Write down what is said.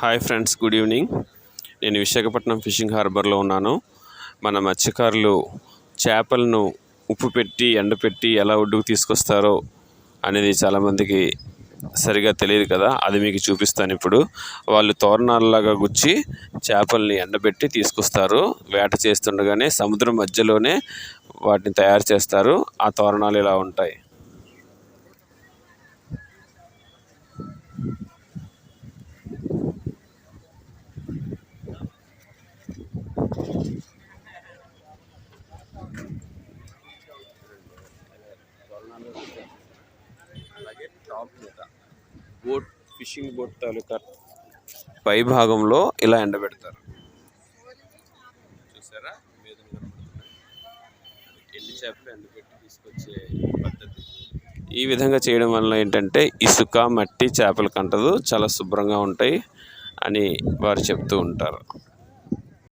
Hi friends, good evening. నేను Visakhapatnam fishing హార్బర్లో ఉన్నాను. మన మత్స్యకారులు చేపలను ఉప్పు పెట్టి ఎండపెట్టి ఎలా ఒడ్డుకు తీసుకొస్తారో అనేది చాలామందికి సరిగా తెలియదు కదా. అది మీకు చూపిస్తాను ఇప్పుడు. వాళ్ళు తోరణాలలాగా గుచ్చి చేపల్ని ఎండబెట్టి తీసుకొస్తారు. వేట చేస్తుండగానే సముద్రం మధ్యలోనే వాటిని తయారు చేస్తారు. ఆ తోరణాలు ఇలా ఉంటాయి. అలాగే టాప్ మీద బోట్, ఫిషింగ్ బోట్ తాలూకా పై భాగంలో ఇలా ఎండబెడతారు. చూసారా, మీద ఎండి చేపలు ఎండబెట్టి తీసుకొచ్చే పద్ధతి. ఈ విధంగా చేయడం వల్ల ఏంటంటే ఇసుక, మట్టి చేపలకు అంటదు, చాలా శుభ్రంగా ఉంటాయి అని వారు చెప్తూ ఉంటారు.